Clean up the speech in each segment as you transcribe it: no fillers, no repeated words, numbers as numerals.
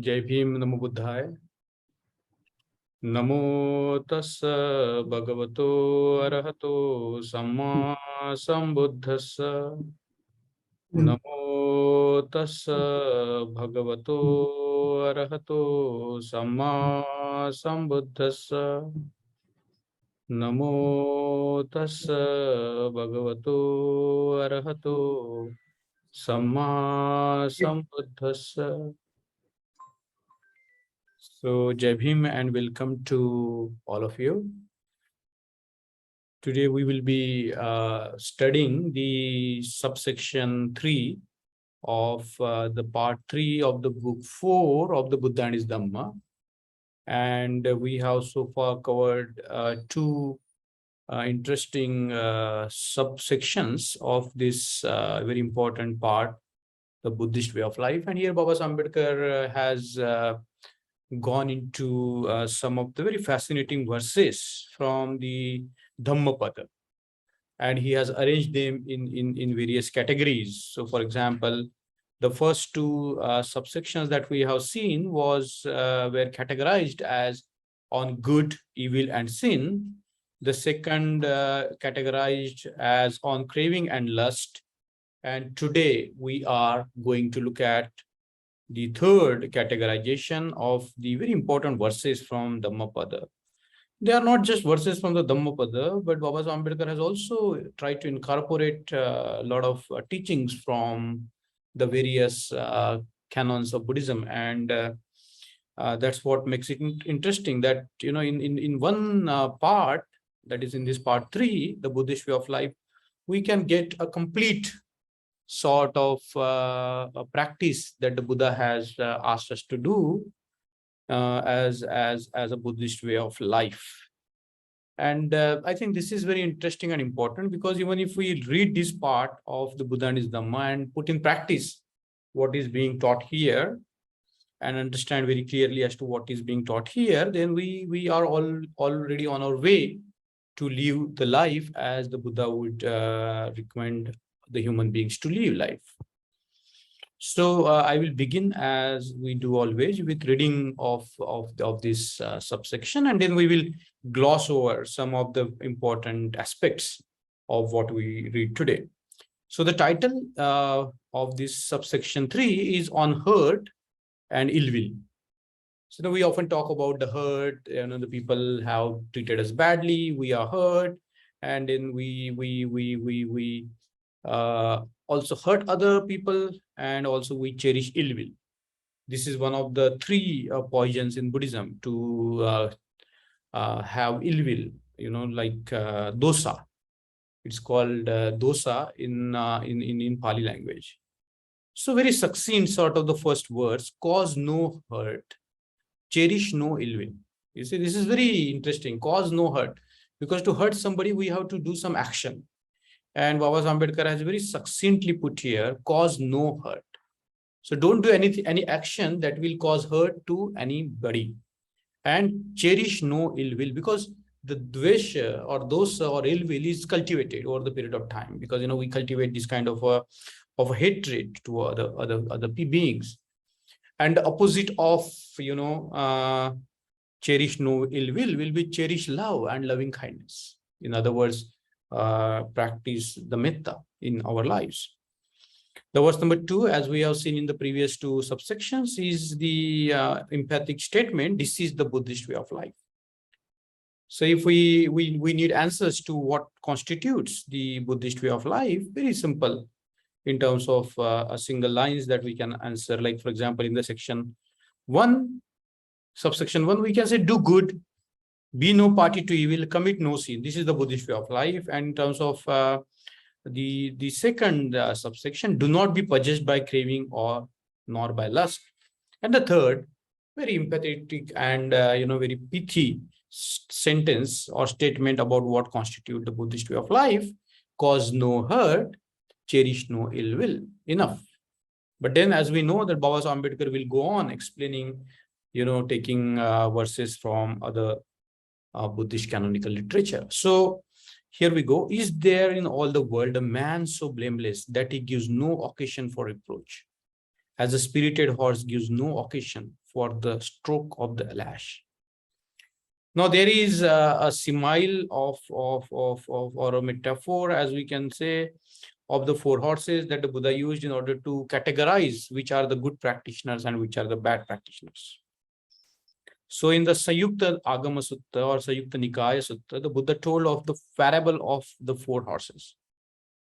जय भीम नमो बुद्धाय। नमो तस्स भगवतो अरहतो सम्मा संबुद्धस्स। नमो तस्स भगवतो अरहतो सम्मा संबुद्धस्स। नमो तस्स भगवतो अरहतो सम्मा संबुद्धस्स. So, Jai Bhim and welcome to all of you. Today we will be studying the subsection 3 of the part 3 of the book 4 of the Buddha and his Dhamma. And we have so far covered two interesting subsections of this very important part, the Buddhist way of life. And here Baba Ambedkar has gone into some of the very fascinating verses from the Dhammapada, and he has arranged them in various categories. So, for example, the first two subsections that we have seen were categorized as on good, evil, and sin. The second categorized as on craving and lust. And today we are going to look at the third categorization of the very important verses from Dhammapada. They are not just verses from the Dhammapada, but Baba Ambedkar has also tried to incorporate a lot of teachings from the various canons of Buddhism. And that's what makes it interesting that, you know, in one part, that is in this part 3, the Buddhist way of life, we can get a complete sort of a practice that the Buddha has asked us to do as a Buddhist way of life. And I think this is very interesting and important, because even if we read this part of the Buddha and his Dhamma and put in practice what is being taught here and understand very clearly as to what is being taught here, then we are already on our way to live the life as the Buddha would recommend the human beings to live life. So I will begin, as we do always, with reading of this subsection, and then we will gloss over some of the important aspects of what we read today. So the title of this subsection 3 is on hurt and ill will. So now we often talk about the hurt, you know, the people have treated us badly, we are hurt, and then we also hurt other people, and also we cherish ill will. This is one of the 3 poisons in Buddhism, to have ill will, you know, like dosa. It's called dosa in Pali language. So very succinct sort of the first words: cause no hurt, cherish no ill will. You see, this is very interesting. Cause no hurt, because to hurt somebody, we have to do some action. And Baba Ambedkar has very succinctly put here, cause no hurt. So don't do any action that will cause hurt to anybody. And cherish no ill will, because the dvesha or dosa or ill will is cultivated over the period of time, because, you know, we cultivate this kind of a hatred to other beings. And the opposite of, you know, cherish no ill will be cherish love and loving kindness. In other words, practice the metta in our lives. The verse number 2, as we have seen in the previous 2 subsections, is the emphatic statement: this is the Buddhist way of life. So if we need answers to what constitutes the Buddhist way of life, very simple, in terms of a single lines that we can answer. Like, for example, in the section 1, subsection 1, we can say, do good, be no party to evil, commit no sin. This is the Buddhist way of life. And in terms of the second subsection, do not be possessed by craving or nor by lust. And the third, very empathetic and you know, very pithy sentence or statement about what constitutes the Buddhist way of life: cause no hurt, cherish no ill will. Enough. But then, as we know, that Baba Ambedkar will go on explaining, you know, taking verses from other Buddhist canonical literature. So here we go. Is there in all the world a man so blameless that he gives no occasion for reproach, as a spirited horse gives no occasion for the stroke of the lash. Now there is a simile or a metaphor, as we can say, of the 4 horses that the Buddha used in order to categorize which are the good practitioners and which are the bad practitioners. So in the Sayukta Agama Sutta or Sayukta Nikaya Sutta, the Buddha told of the parable of the 4 horses.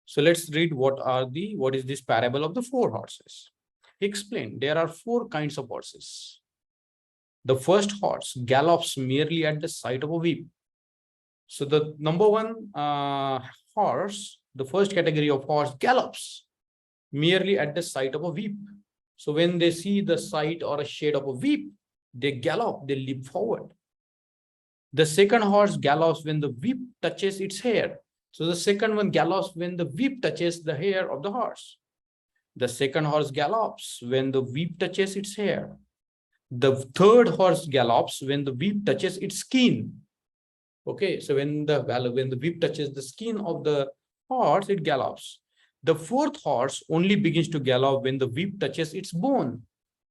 So let's read what is this parable of the 4 horses. He explained there are 4 kinds of horses. The first horse gallops merely at the sight of a whip. So the number 1 horse, the first category of horse, gallops merely at the sight of a whip. So when they see the sight or a shade of a whip, they gallop, they leap forward. The second horse gallops when the whip touches its hair. So the second one gallops when the whip touches the hair of the horse. The second horse gallops when the whip touches its hair. The third horse gallops when the whip touches its skin. Okay, so when the whip touches the skin of the horse, it gallops. The fourth horse only begins to gallop when the whip touches its bone.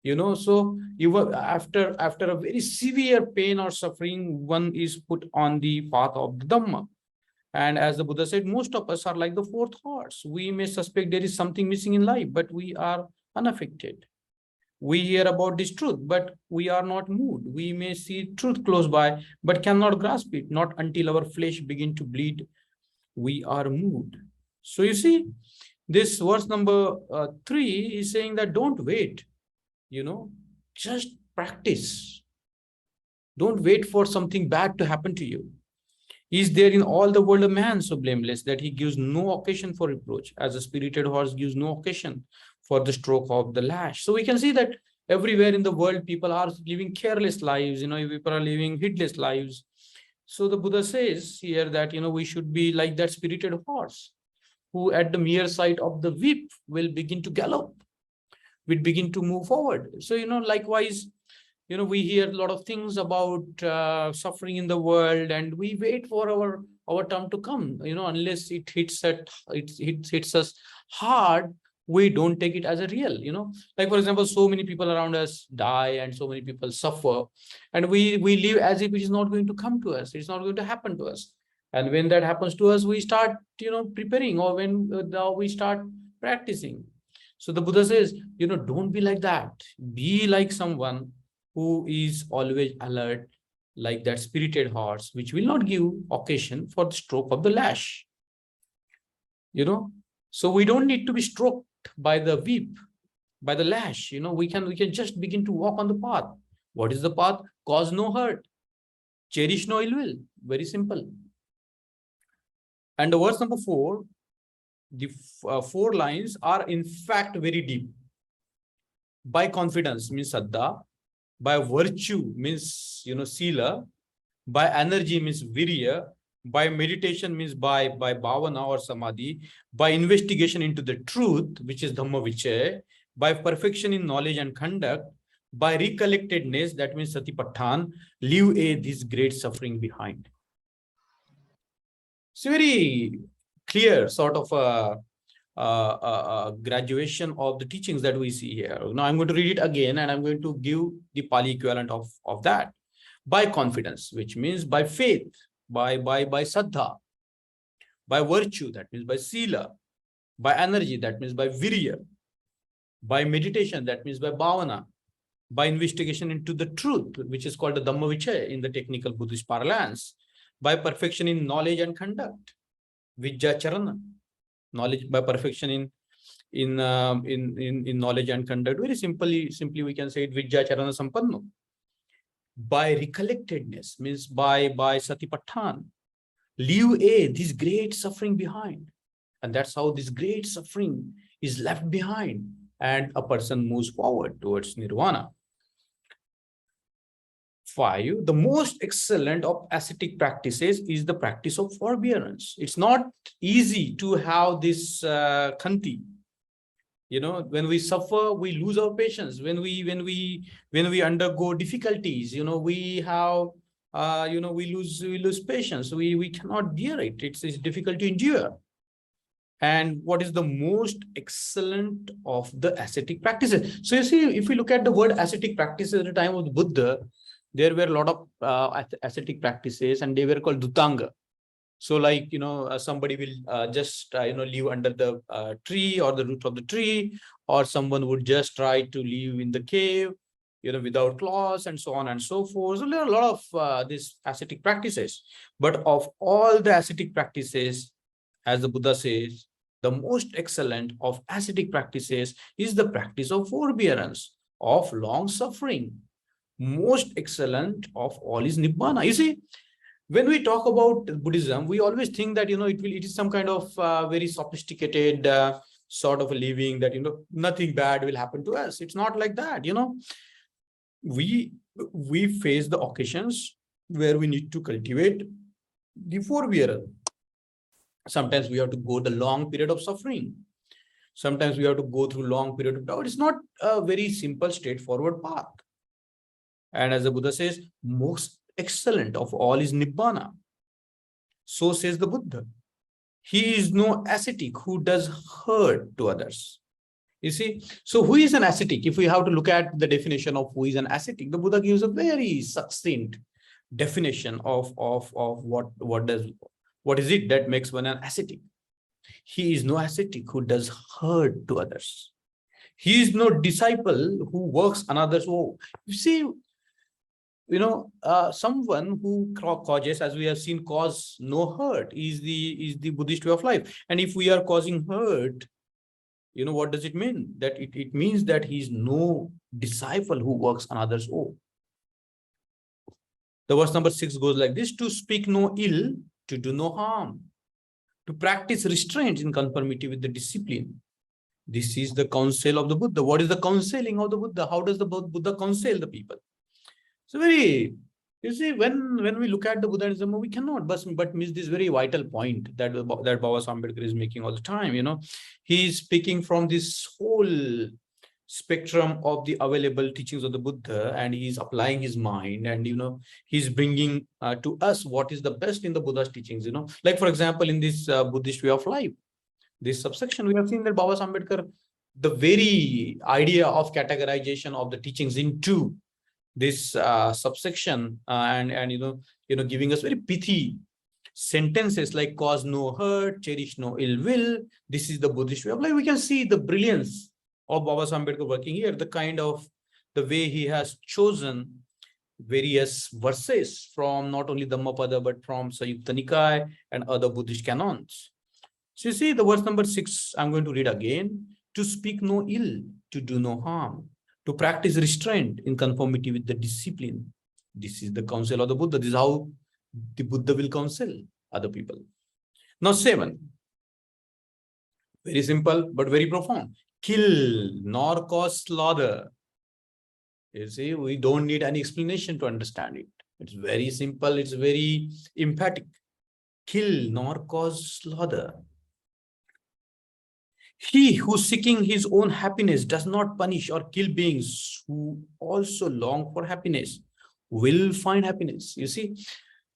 So even after a very severe pain or suffering, one is put on the path of the Dhamma. And as the Buddha said, most of us are like the fourth horse. We may suspect there is something missing in life, but we are unaffected. We hear about this truth, but we are not moved. We may see truth close by, but cannot grasp it. Not until our flesh begin to bleed, we are moved. So you see, this verse number 3 is saying that don't wait. Just practice. Don't wait for something bad to happen to you. Is there in all the world a man so blameless that he gives no occasion for reproach, as a spirited horse gives no occasion for the stroke of the lash? So we can see that everywhere in the world, people are living careless lives, people are living heedless lives. So the Buddha says here that, we should be like that spirited horse, who at the mere sight of the whip will begin to gallop, will begin to move forward. So, likewise, we hear a lot of things about suffering in the world, and we wait for our time to come. Unless it hits us hard, we don't take it as a real. Like, for example, so many people around us die and so many people suffer, and we live as if it is not going to come to us. It's not going to happen to us. And when that happens to us, we start preparing, or when we start practicing. So the Buddha says, don't be like that. Be like someone who is always alert, like that spirited horse, which will not give occasion for the stroke of the lash. So we don't need to be stroked by the whip, by the lash. We can just begin to walk on the path. What is the path? Cause no hurt, cherish no ill will. Very simple. And the verse number 4, the 4 lines are in fact very deep. By confidence means saddha, by virtue means sila, by energy means virya, by meditation means by bhavana or samadhi, by investigation into the truth, which is dhamma vichaya, by perfection in knowledge and conduct, by recollectedness, that means satipatthana, leave this great suffering behind. It's very clear sort of a graduation of the teachings that we see here. Now I'm going to read it again, and I'm going to give the Pali equivalent of that. By confidence, which means by faith, by saddha, by virtue, that means by sila, by energy, that means by virya, by meditation, that means by bhavana, by investigation into the truth, which is called the dhamma vichaya in the technical Buddhist parlance, by perfection in knowledge and conduct, vijjacharana, knowledge, by perfection in knowledge and conduct. Very simply we can say it vijjacharana sampanno. By recollectedness means by satipatthana, leave this great suffering behind. And that's how this great suffering is left behind, and a person moves forward towards nirvana. 5, the most excellent of ascetic practices is the practice of forbearance. It's not easy to have this khanti. When we suffer, we lose our patience. When we undergo difficulties, we have we lose patience. We cannot bear it. It's difficult to endure. And what is the most excellent of the ascetic practices? So you see, if we look at the word ascetic practices at the time of the Buddha, there were a lot of ascetic practices, and they were called Dutanga. So like, somebody will just, live under the tree or the root of the tree, or someone would just try to live in the cave, without clothes, and so on and so forth. So there are a lot of these ascetic practices. But of all the ascetic practices, as the Buddha says, the most excellent of ascetic practices is the practice of forbearance, of long suffering. Most excellent of all is Nibbana. You see, when we talk about Buddhism, we always think that, it is some kind of very sophisticated sort of a living that, nothing bad will happen to us. It's not like that. We face the occasions where we need to cultivate the forbearance. Sometimes we have to go the long period of suffering. Sometimes we have to go through long period of doubt. It's not a very simple, straightforward path. And as the Buddha says, most excellent of all is Nibbana. So says the Buddha. He is no ascetic who does hurt to others. You see, so who is an ascetic? If we have to look at the definition of who is an ascetic, the Buddha gives a very succinct definition of what is it that makes one an ascetic. He is no ascetic who does hurt to others. He is no disciple who works another's woe. You see, someone who causes, as we have seen, cause no hurt is the Buddhist way of life. And if we are causing hurt, what does it mean? That it means that he is no disciple who works another's woe. The verse number 6 goes like this: to speak no ill, to do no harm, to practice restraint in conformity with the discipline. This is the counsel of the Buddha. What is the counseling of the Buddha? How does the Buddha counsel the people? So you see, when we look at the Buddha and Dhamma, we cannot but miss this very vital point that Baba Ambedkar is making all the time. He is speaking from this whole spectrum of the available teachings of the Buddha, and he is applying his mind, and he's bringing to us what is the best in the Buddha's teachings. Like for example, in this Buddhist way of life, this subsection, we have seen that Baba Ambedkar, the very idea of categorization of the teachings into this subsection, and giving us very pithy sentences like cause no hurt, cherish no ill will. This is the Buddhist way of life. We can see the brilliance of Baba Ambedkar working here, the way he has chosen various verses from not only Dhammapada but from Sayukta Nikaya and other Buddhist canons. So you see the verse number 6, I'm going to read again: to speak no ill, to do no harm, to practice restraint in conformity with the discipline. This is the counsel of the Buddha. This is how the Buddha will counsel other people. Now 7. Very simple, but very profound. Kill nor cause slaughter. You see, we don't need any explanation to understand it. It's very simple. It's very emphatic. Kill nor cause slaughter. He who seeking his own happiness does not punish or kill beings who also long for happiness will find happiness. You see,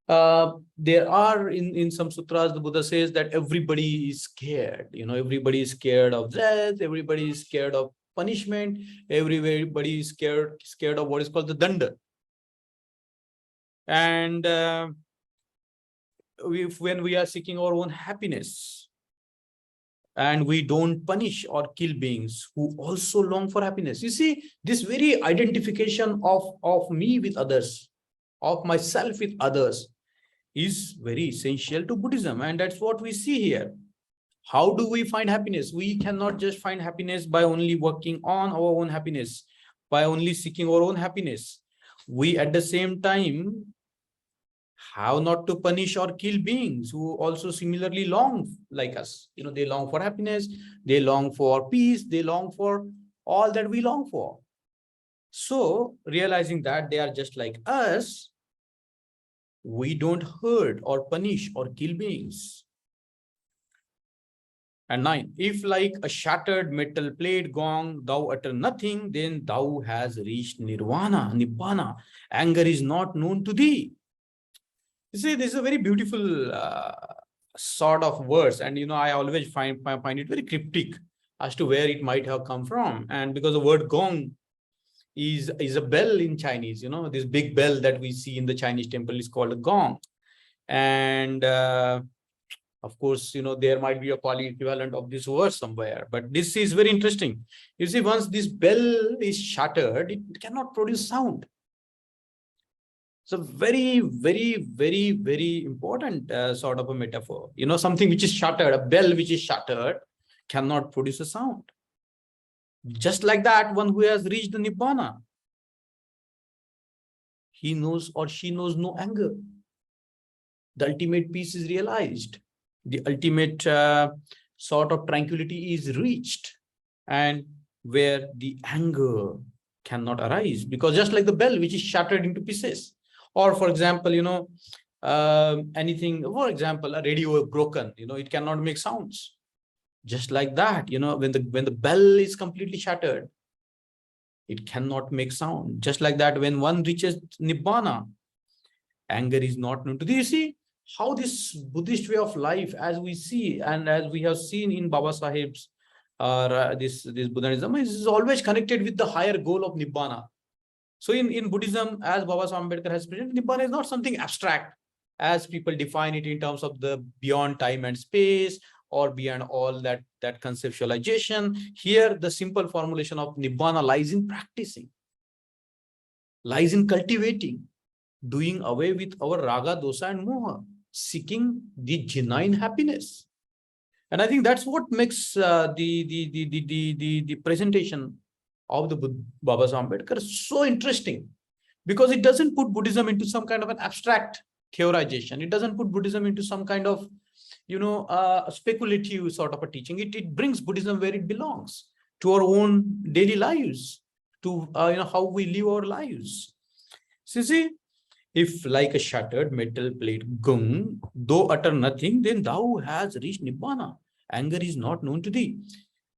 there are in some sutras, the Buddha says that everybody is scared. Everybody is scared of death. Everybody is scared of punishment. Everybody is scared of what is called the danda. And when we are seeking our own happiness, and we don't punish or kill beings who also long for happiness. You see, this very identification of me with others, of myself with others, is very essential to Buddhism. And that's what we see here. How do we find happiness? We cannot just find happiness by only working on our own happiness, by only seeking our own happiness. We at the same time have not to punish or kill beings who also similarly long like us. They long for happiness, they long for peace, they long for all that we long for. So realizing that they are just like us, we don't hurt or punish or kill beings. And 9, if like a shattered metal plate gong, thou utter nothing, then thou has reached nirvana, nibbana. Anger is not known to thee. You see, this is a very beautiful sort of words, and I always find it very cryptic as to where it might have come from. And because the word gong is a bell in Chinese, this big bell that we see in the Chinese temple is called a gong. And of course, there might be a Pali equivalent of this word somewhere, but this is very interesting. You see, once this bell is shattered, it cannot produce sound. So very, very, very, very important sort of a metaphor. Something which is shattered, a bell which is shattered cannot produce a sound. Just like that, one who has reached the Nibbana, he knows or she knows no anger. The ultimate peace is realized. The ultimate sort of tranquility is reached, and where the anger cannot arise, because just like the bell which is shattered into pieces, or for example, anything, for example, a radio broken, it cannot make sounds. Just like that, when the bell is completely shattered, it cannot make sound. Just like that, when one reaches Nibbana, anger is not known to. Do you see how this Buddhist way of life, as we see and as we have seen in Baba Sahib's this Buddhism, is always connected with the higher goal of Nibbana. So in Buddhism, as Baba Ambedkar has presented, Nibbana is not something abstract as people define it in terms of the beyond time and space, or beyond all that conceptualization. Here, the simple formulation of Nibbana lies in practicing, lies in cultivating, doing away with our raga, dosa, and moha, seeking the genuine happiness. And I think that's what makes the presentation of the Baba Ambedkar so interesting, because it doesn't put Buddhism into some kind of an abstract theorization. It doesn't put Buddhism into some kind of speculative sort of a teaching. It brings Buddhism where it belongs, to our own daily lives, to how we live our lives. So see, if like a shattered metal plate gung, though utter nothing, then thou has reached Nibbana. Anger is not known to thee.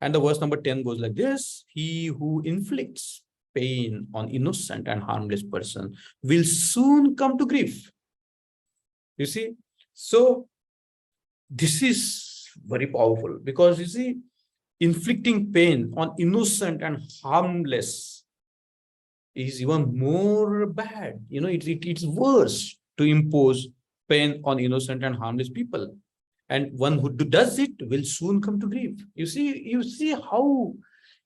And the verse number 10 goes like this: he who inflicts pain on innocent and harmless person will soon come to grief. You see, so this is very powerful, because you see, inflicting pain on innocent and harmless is even more bad. It's worse to impose pain on innocent and harmless people. And one who does it will soon come to grief. You see how,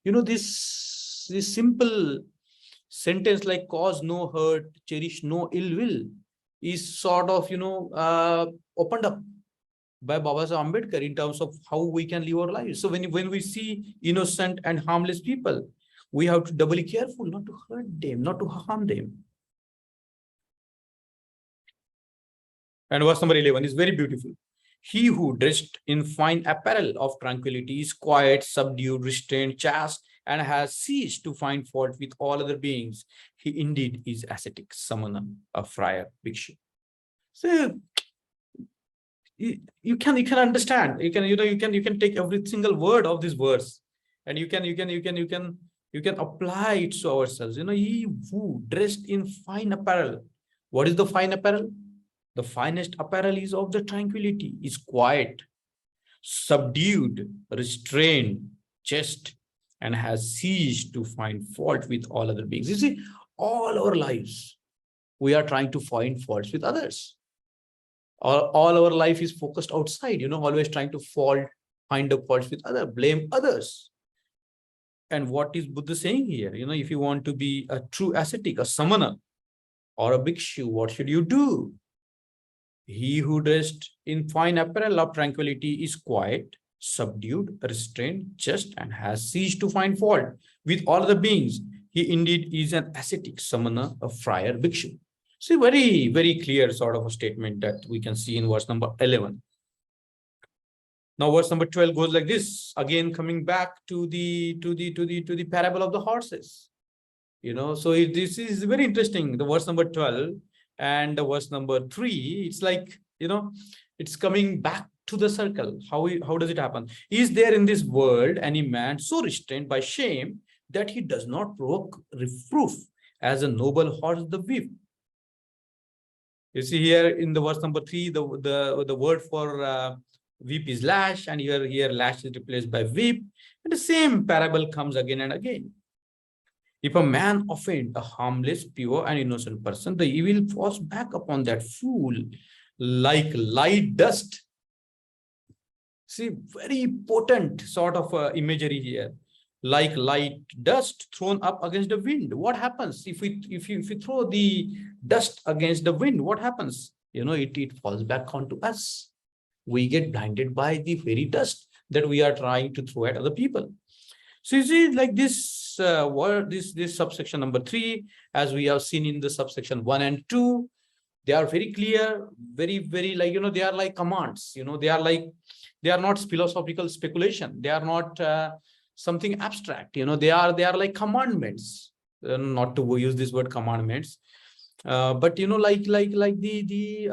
this simple sentence like cause no hurt, cherish no ill will is sort of, opened up by Baba Ambedkar in terms of how we can live our lives. So when we see innocent and harmless people, we have to doubly careful not to hurt them, not to harm them. And verse number 11 is very beautiful. He who dressed in fine apparel of tranquility is quiet, subdued, restrained, chaste, and has ceased to find fault with all other beings. He indeed is ascetic, samana, a friar, bhikshu. So you can understand. You can take every single word of this verse, and you can apply it to ourselves. He who dressed in fine apparel. What is the fine apparel? The finest apparel is of the tranquility, is quiet, subdued, restrained, chaste, and has ceased to find fault with all other beings. You see, all our lives, we are trying to find faults with others. All our life is focused outside, always trying to find the faults with others, blame others. And what is Buddha saying here? If you want to be a true ascetic, a samana, or a bhikshu, what should you do? He who dressed in fine apparel of tranquility is quiet, subdued, restrained, just, and has ceased to find fault with all the beings. He indeed is an ascetic, samana, a friar, bhikshu. See, very, very clear sort of a statement that we can see in verse number 11. Now, verse number 12 goes like this. Again, coming back to the parable of the horses. So this is very interesting. The verse number 12. And the verse number 3, it's like, it's coming back to the circle. How does it happen? Is there in this world any man so restrained by shame that he does not provoke reproof as a noble horse the whip? You see here in the verse number 3, the word for whip is lash, and here lash is replaced by whip. And the same parable comes again and again. If a man offend a harmless, pure, and innocent person, the evil falls back upon that fool like light dust. See, very potent sort of imagery here. Like light dust thrown up against the wind. What happens if you throw the dust against the wind? What happens? It falls back onto us. We get blinded by the very dust that we are trying to throw at other people. So you see, like this word, this subsection number 3, as we have seen in the subsection 1 and 2, they are very clear, very, very like, they are like commands. They are not philosophical speculation. They are not something abstract. They are like commandments. Not to use this word commandments, but like the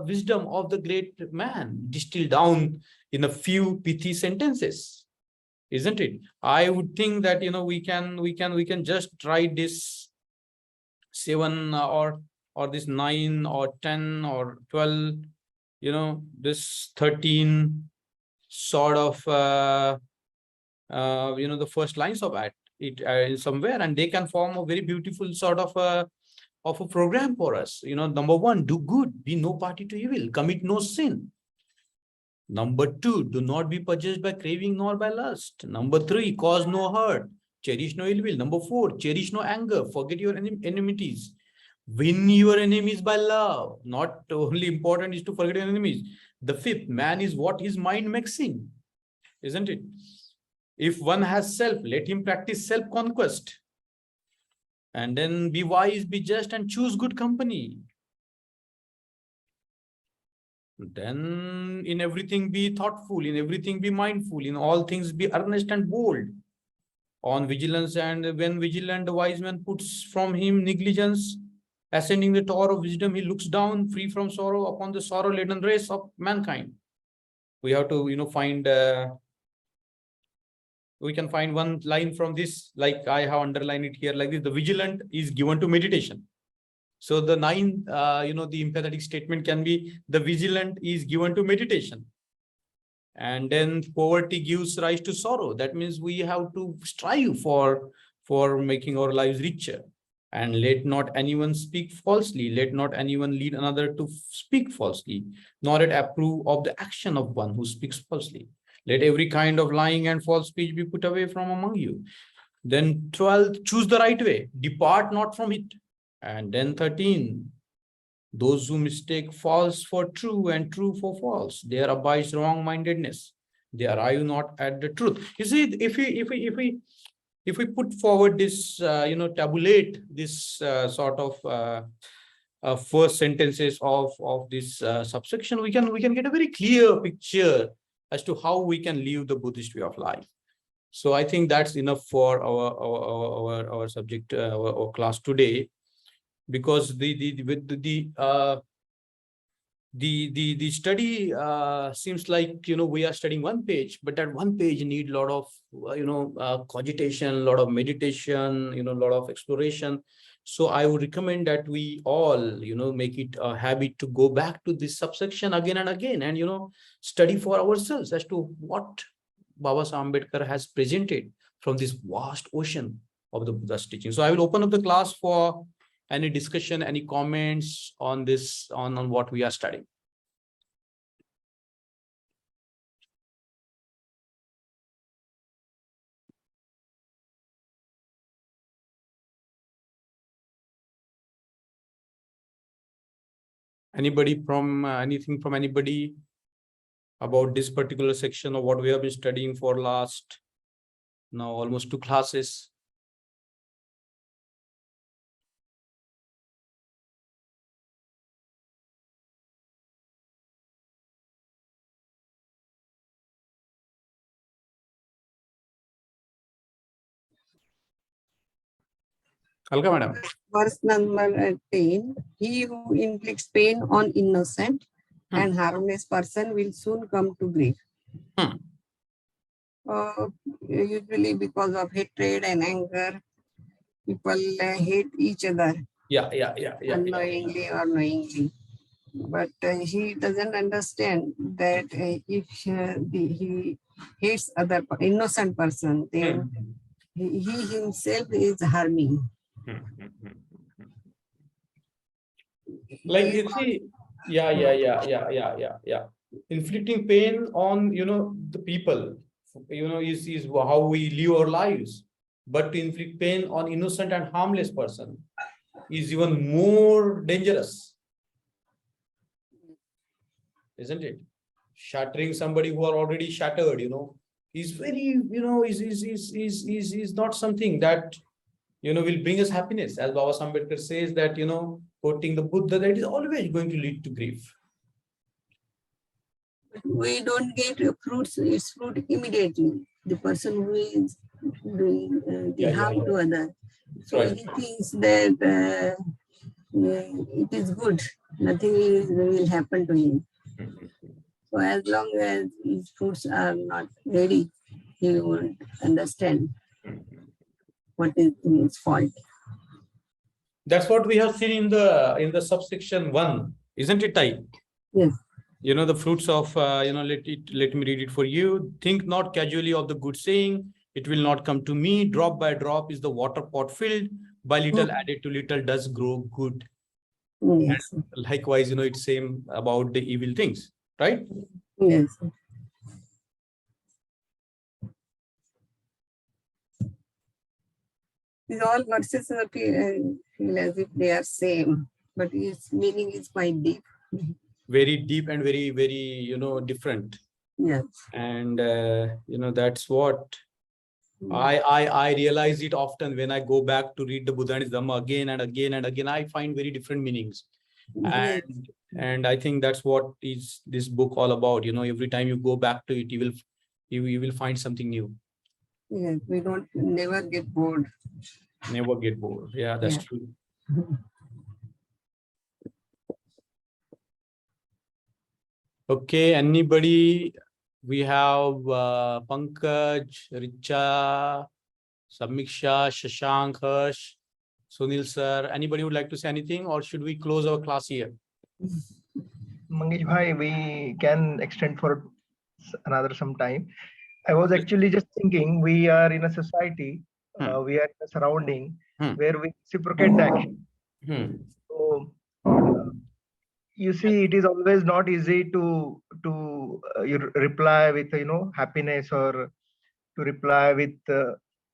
wisdom of the great man distilled down in a few pithy sentences, isn't it? I would think that we can just write this 7 or this 9 or 10 or 12, this 13 sort of the first lines of it somewhere, and they can form a very beautiful sort of a program for us. Number 1, do good, be no party to evil, commit no sin. Number 2, do not be possessed by craving nor by lust. Number 3, cause no hurt, cherish no ill will. Number 4, cherish no anger, forget your enmities. Win your enemies by love. Not only important is to forget your enemies. The 5th, man is what his mind makes him, isn't it? If one has self, let him practice self-conquest. And then be wise, be just, and choose good company. Then in everything be thoughtful, in everything be mindful, in all things be earnest and bold. On vigilance, and when vigilant, the wise man puts from him negligence. Ascending the tower of wisdom, he looks down, free from sorrow, upon the sorrow-laden race of mankind. We have to, find... we can find one line from this, like I have underlined it here like this: the vigilant is given to meditation. So the 9, the empathetic statement can be: the vigilant is given to meditation. And then poverty gives rise to sorrow. That means we have to strive for making our lives richer. And let not anyone speak falsely. Let not anyone lead another to speak falsely, nor yet approve of the action of one who speaks falsely. Let every kind of lying and false speech be put away from among you. Then 12, choose the right way, depart not from it. And then 13, those who mistake false for true and true for false, there abides wrong-mindedness. They arrive not at the truth. You see, if we put forward this, tabulate this sort of first sentences of this subsection, we can get a very clear picture as to how we can live the Buddhist way of life. So I think that's enough for our subject, our class today, because the study seems like we are studying one page, but that one page need a lot of cogitation, a lot of meditation, a lot of exploration. So I would recommend that we all make it a habit to go back to this subsection again and again, and study for ourselves as to what Baba Ambedkar has presented from this vast ocean of the Buddha's teaching. So I will open up the class for any discussion, any comments on this, on what we are studying. Anybody from anything from anybody about this particular section of what we have been studying for last now almost 2 classes? Alka madam. Verse number 10, he who inflicts pain on innocent and harmless person will soon come to grief. Usually because of hatred and anger, people hate each other. Yeah. Unknowingly or knowingly. but he doesn't understand that if he hates other innocent person, then he himself is harming. Like He is you see, yeah. Inflicting pain on, the people, is how we live our lives. But to inflict pain on innocent and harmless person is even more dangerous, isn't it? Shattering somebody who are already shattered, is very, is not something that, will bring us happiness. As Baba Ambedkar says that, quoting the Buddha, that is always going to lead to grief. we don't get its fruit immediately. The person who is doing the harm to others, so Right. he thinks that it is good, nothing will happen to him. So as long as his fruits are not ready, he won't understand what is his fault. That's what we have seen in the subsection 1, isn't it, Tai? Yes. The fruits of, let me read it for you. Think not casually of the good saying, it will not come to me. Drop by drop is the water pot filled. By little added to little does grow good. Yes. And likewise, it's same about the evil things, right? Yes. These all verses feel as if they are same, but its meaning is quite deep. Very deep and very, very, different. Yes. And, that's what I realize it often when I go back to read the Buddha and his Dhamma again and again and again. I find very different meanings. Yes. And I think that's what is this book all about. Every time you go back to it, you will find something new. Yes, we don't never get bored. Never get bored. Yeah, that's true. Okay, anybody? We have Pankaj, Richa, Samiksha, Shashank, Harsh, Sunil sir. Anybody would like to say anything, or should we close our class here? Mangesh bhai, we can extend for another some time. I was actually just thinking, we are in a society, we are in a surrounding where we reciprocate the action. So you see, it is always not easy to you reply with happiness, or to reply with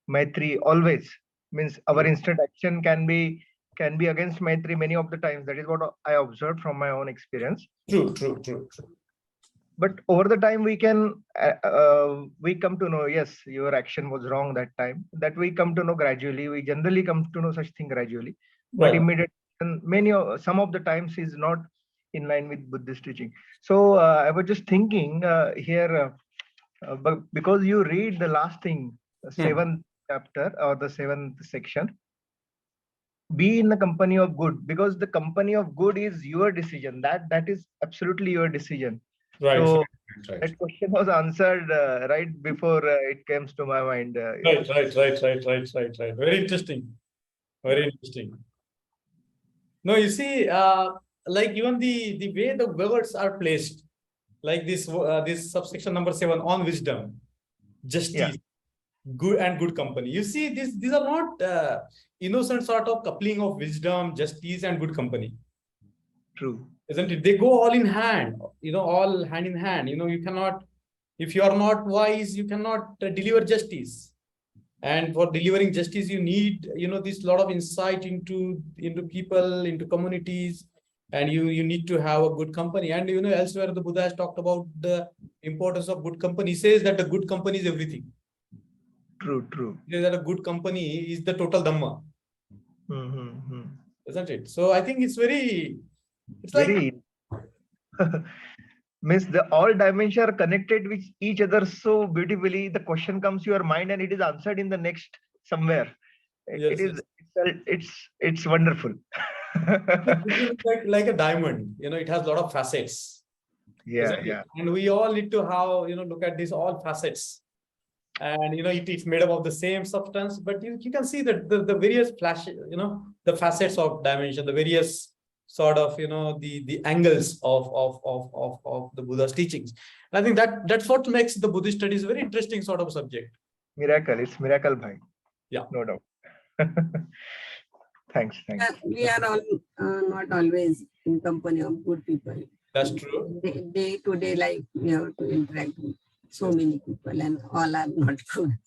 maitri. Always means our instant action can be against maitri many of the times. That is what I observed from my own experience. True. But over the time we can we come to know, yes, your action was wrong that time. That we come to know gradually. We generally come to know such thing gradually. But immediate, and some of the times is not in line with Buddhist teaching. So I was just thinking here, but because you read the last thing, the 7th chapter or the 7th section, be in the company of good, because the company of good is your decision. That is absolutely your decision. Right. So right. that question was answered right before it comes to my mind. Right. Very interesting. Very interesting. No, you see, like even the way the words are placed, like this subsection number 7 on wisdom, justice, good and good company. You see, these are not innocent sort of coupling of wisdom, justice, and good company. True. Isn't it? They go all in hand, all hand in hand. You cannot, if you are not wise, you cannot deliver justice. And for delivering justice, you need, this lot of insight into people, into communities, and you need to have a good company. And, elsewhere the Buddha has talked about the importance of good company. He says that the good company is everything. True. He says that a good company is the total Dhamma. Isn't it? So I think it's very, means the all dimensions are connected with each other so beautifully. The question comes to your mind and it is answered in the next somewhere. It's wonderful. like a diamond, it has a lot of facets. Yeah. And we all need to have, look at these all facets. And it's made up of the same substance, but you can see that the various flashes, the facets of dimension, the various sort of, the angles of the Buddha's teachings. And I think that's what makes the Buddhist studies a very interesting sort of subject. Miracle, it's miracle, bhai. Yeah. No doubt. Thanks. We are all not always in company of good people. That's true. Day to day life, we have to interact with so many people, and all are not good.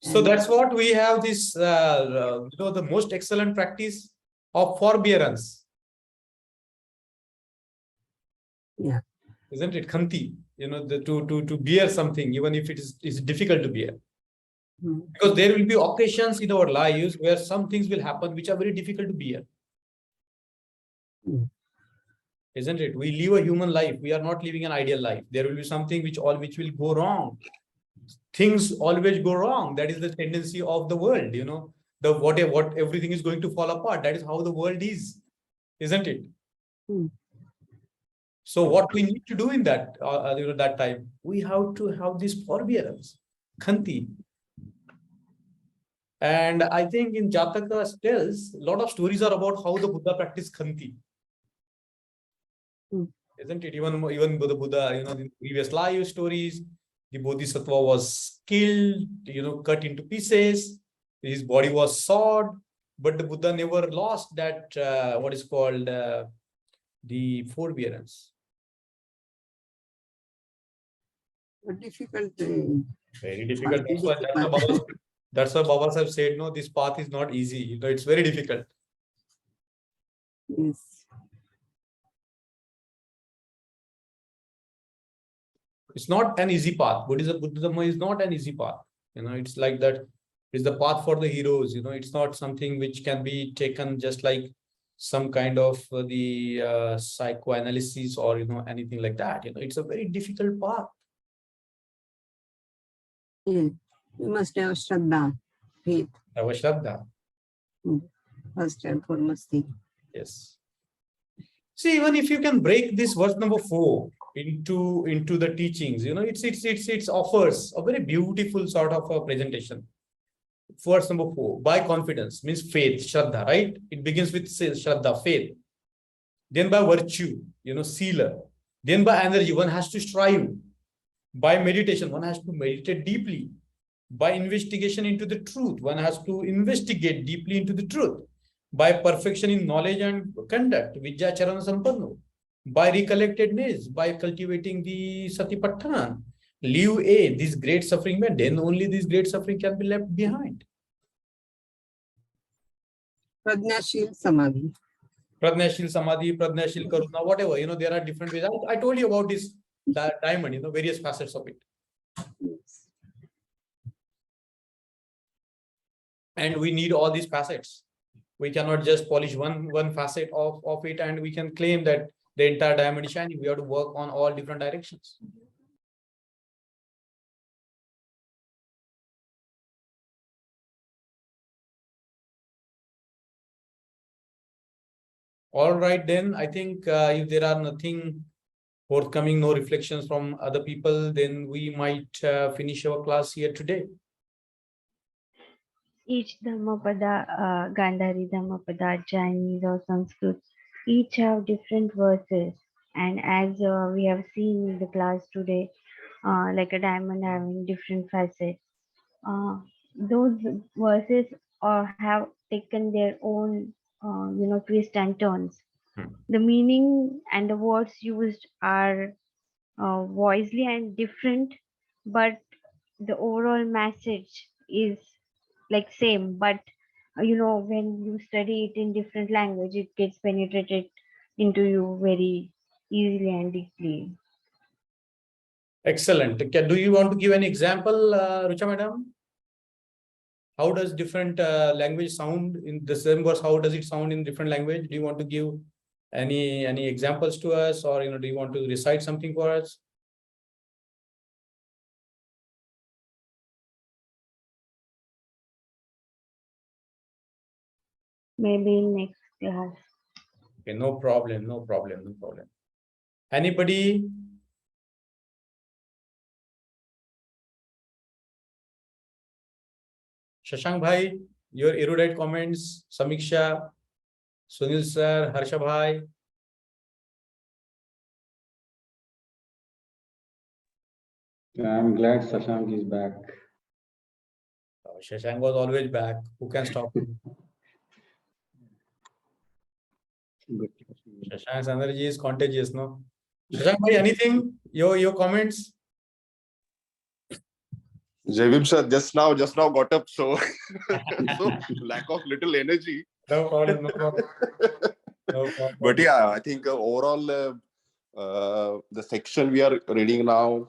So that's what we have this, the most excellent practice of forbearance. Yeah. Isn't it? Khanti, to bear something, even if it is difficult to bear. Because there will be occasions in our lives where some things will happen which are very difficult to bear. Isn't it? We live a human life. We are not living an ideal life. There will be something which will go wrong. Things always go wrong. That is the tendency of the world. What everything is going to fall apart. That is how the world is, isn't it? So what we need to do in that that time, we have to have this forbearance, khanti. And I think in Jataka tells, a lot of stories are about how the Buddha practiced khanti. Isn't it? Even the Buddha, the previous life stories, the Bodhisattva was killed, cut into pieces. His body was sawed, but the Buddha never lost that, what is called the forbearance. But difficult. Very difficult. That's why Baba Sahib said, no, this path is not easy. It's very difficult. Yes. It's not an easy path. Buddhism is not an easy path. It's like that. It's the path for the heroes. It's not something which can be taken just like some kind of the psychoanalysis or anything like that. It's a very difficult path. Yeah. You must have Shraddha, faith. Have a Shraddha. First and foremost thing. Yes. See, even if you can break this verse number 4 into the teachings, it offers a very beautiful sort of a presentation. Verse number 4, by confidence means faith, Shraddha, right? It begins with Shraddha, faith. Then by virtue, sila. Then by energy, one has to strive. By meditation, one has to meditate deeply. By investigation into the truth, one has to investigate deeply into the truth. By perfection in knowledge and conduct, Vidya Charana Sampanno. By recollectedness, by cultivating the Satipatthana. Leave this great suffering, then only this great suffering can be left behind. Prajnashil Samadhi. Prajnashil Samadhi, Prajnashil Karuna, whatever, there are different ways. I told you about this diamond, various facets of it. Yes. And we need all these facets. We cannot just polish one facet of it and we can claim that the entire diamond is shining. We have to work on all different directions. All right, then I think if there are nothing forthcoming, no reflections from other people, then we might finish our class here today. Each Dhammapada, Gandhari Dhammapada, Chinese or Sanskrit, each have different verses. And as we have seen in the class today, like a diamond having different facets, those verses have taken their own, twists and turns. The meaning and the words used are voicely and different, but the overall message is like same, but when you study it in different language, it gets penetrated into you very easily and deeply. Excellent. Do you want to give an example, Rucha madam? How does different language sound in the same verse? How does it sound in different language? Do you want to give any examples to us, or do you want to recite something for us? Maybe in next class. Okay, no problem. Anybody? Shashank bhai, your erudite comments, Samiksha. Sunil sir, Harsha bhai. I'm glad Shashank is back. Shashank was always back. Who can stop him? Good. Shashank's energy is contagious, no? Shashank bhai, anything? Your comments? Jayvim sir just now got up, so so lack of little energy. No problem, no problem. No problem. But yeah, I think overall the section we are reading now,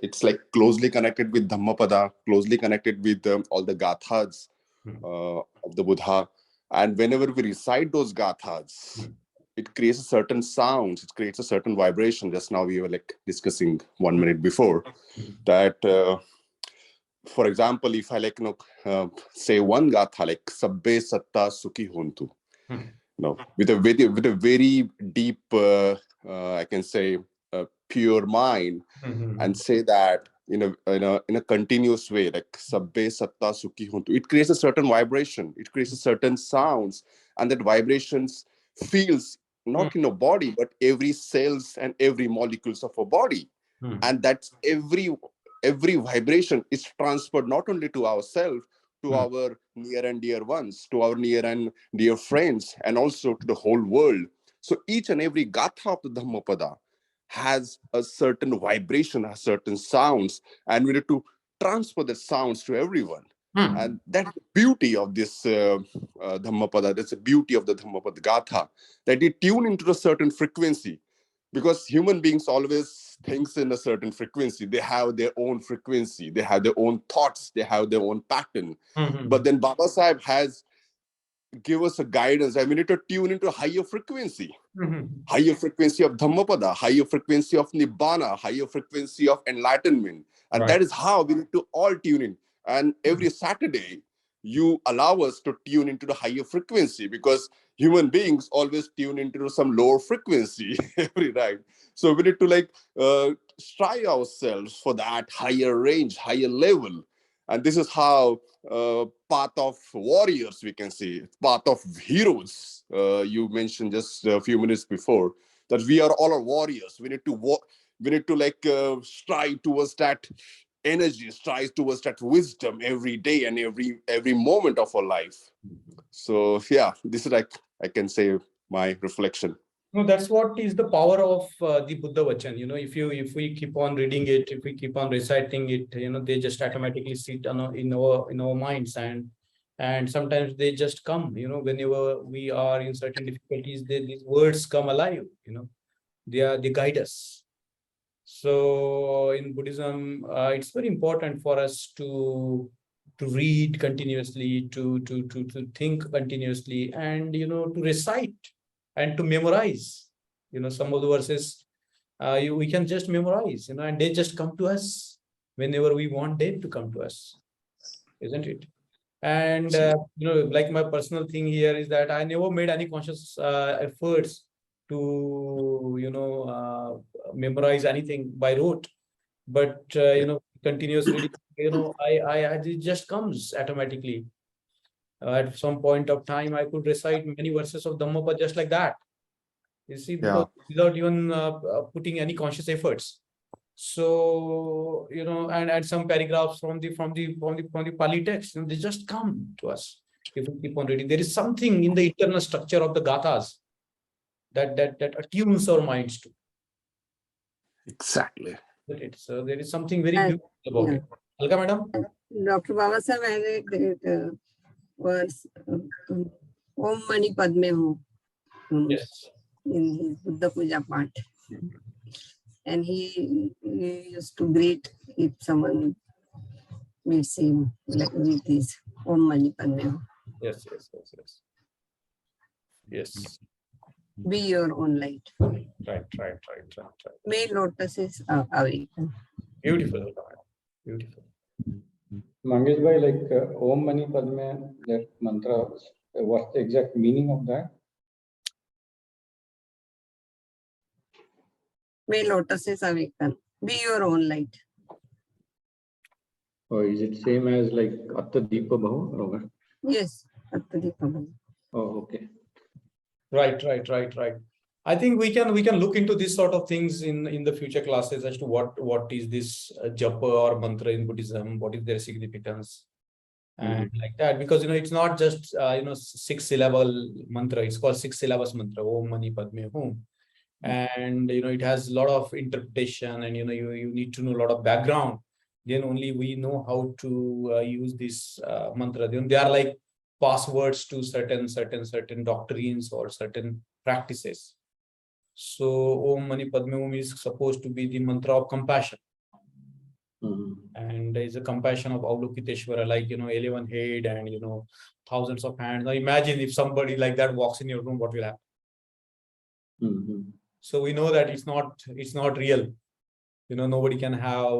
it's like closely connected with Dhammapada, closely connected with all the gathas of the Buddha. And whenever we recite those gathas, it creates a certain sound, it creates a certain vibration. Just now we were like discussing 1 minute before that. For example, if I like say one gatha like Sabbe Satta Sukhi Hontu, with a very deep I can say pure mind, and say that in a continuous way, like Sabbe Satta Sukhi Hontu, it creates a certain vibration, it creates a certain sounds, and that vibrations feels not in a body but every cells and every molecules of a body, and that's every vibration is transferred not only to ourselves, to our near and dear ones, to our near and dear friends, and also to the whole world. So each and every gatha of the Dhammapada has a certain vibration, has certain sounds, and we need to transfer the sounds to everyone. And that's the beauty of this Dhammapada. That's the beauty of the Dhammapada Gatha, that it tune into a certain frequency. Because human beings always thinks in a certain frequency. They have their own frequency. They have their own thoughts. They have their own pattern. But then Baba Sahib has give us a guidance. We need to tune into a higher frequency. Higher frequency of Dhammapada, higher frequency of Nibbana, higher frequency of enlightenment. And that is how we need to all tune in. And every Saturday, you allow us to tune into the higher frequency, because human beings always tune into some lower frequency every night. So we need to strive ourselves for that higher range, higher level. And this is how path of warriors, we can see, path of heroes. You mentioned just a few minutes before that we are all warriors. We need to walk. We need to strive towards that energy, strive towards that wisdom every day and every moment of our life. So yeah, this is like I can say my reflection. No, that's what is the power of the Buddha Vachan. If we keep on reading it, if we keep on reciting it, they just automatically sit in our minds, and sometimes they just come. Whenever we are in certain difficulties, these words come alive. They guide us. So in Buddhism, it's very important for us to read continuously, to think continuously, and to recite and to memorize. Some of the verses we can just memorize, and they just come to us whenever we want them to come to us, isn't it? And like my personal thing here is that I never made any conscious efforts to memorize anything by rote, but continuous reading, it just comes automatically. At some point of time, I could recite many verses of Dhammapada just like that. You see, because without even putting any conscious efforts. So and some paragraphs from the Pali text, they just come to us if we keep on reading. There is something in the internal structure of the gathas that attunes our minds to. Exactly. So there is something very beautiful about it. Alka madam? Dr. Baba Sahib had a verse, Om Mani Padme Ho, Yes. in his Buddha Puja part. And he used to greet if someone meets him with his Om Mani Padme Ho. Yes. Be your own light. Right. May lotuses awaken. Beautiful, Alka madam. Beautiful. Mangesh bhai, like Om Mani Padme, that mantra, what's the exact meaning of that? May lotuses awaken. Be your own light. Or is it same as like Atta Deepa Bhava? Yes. Attadipa Bhava. Oh, okay. Right. I think we can look into this sort of things in the future classes as to what is this japa or mantra in Buddhism, what is their significance, and like that, because it's not just 6-syllable mantra. It's called 6 syllables mantra, Om Mani Padme Hum, and it has a lot of interpretation, and you need to know a lot of background. Then only we know how to use this mantra. They are like passwords to certain doctrines or certain practices. So Om Mani Padme Hum is supposed to be the mantra of compassion. And there is a compassion of Avalokiteshvara, like 11 head and thousands of hands. Now imagine if somebody like that walks in your room, what will happen? So we know that it's not real. Nobody can have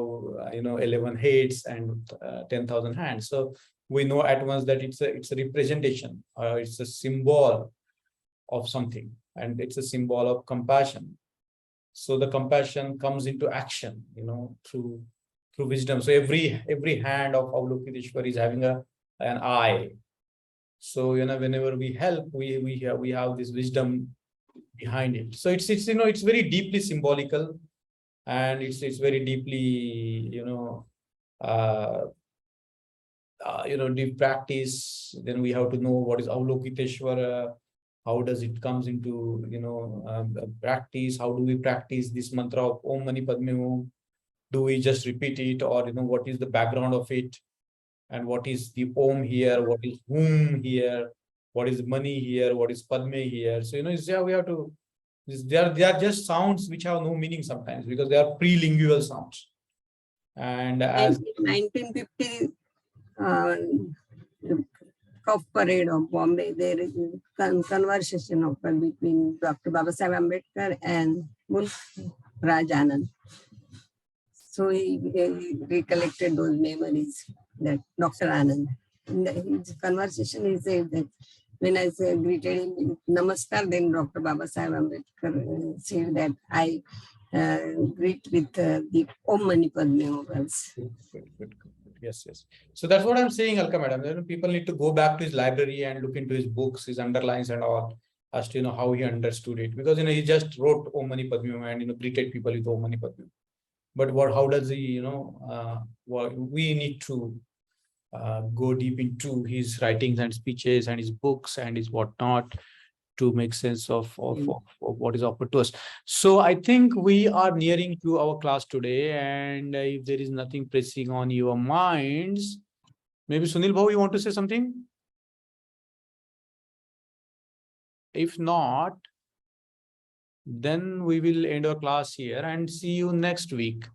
11 heads and 10,000 hands. So we know at once that it's a representation, it's a symbol of something, and it's a symbol of compassion. So the compassion comes into action, through wisdom. So every hand of Avalokiteshvara is having an eye. So whenever we help, we have this wisdom behind it. So it's very deeply symbolical, and it's very deeply deep practice. Then we have to know what is Avalokiteshvara, how does it comes into practice, how do we practice this mantra of Om Mani Padme Hum? Do we just repeat it, or what is the background of it, and what is the Om here, what is Hum here, what is Mani here, what is Padme here? So we have to. They are just sounds which have no meaning sometimes, because they are prelingual sounds. And as 1950 Cup Parade of Bombay, there is a conversation occurred between Dr. Babasaheb Ambedkar and Mulk Raj Anand. So he recollected those memories, that Dr. Anand. In his conversation, he said that when I greeted him with Namaskar, then Dr. Babasaheb Ambedkar said that I greet with the Om Mani Padme Hum. Good. Yes. So that's what I'm saying, Alka Madam. People need to go back to his library and look into his books, his underlines and all, as to how he understood it. Because he just wrote Om Mani Padme Hum and greeted people with Om Mani Padme Hum. But how does he, we need to go deep into his writings and speeches and his books and his whatnot to make sense of what is offered to us. So I think we are nearing to our class today, and if there is nothing pressing on your minds, maybe Sunil Bhau, you want to say something? If not, then we will end our class here and see you next week.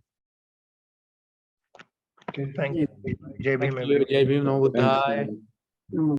Thank you. Jai Bhim, Jai Bhim, Namo Buddhaya.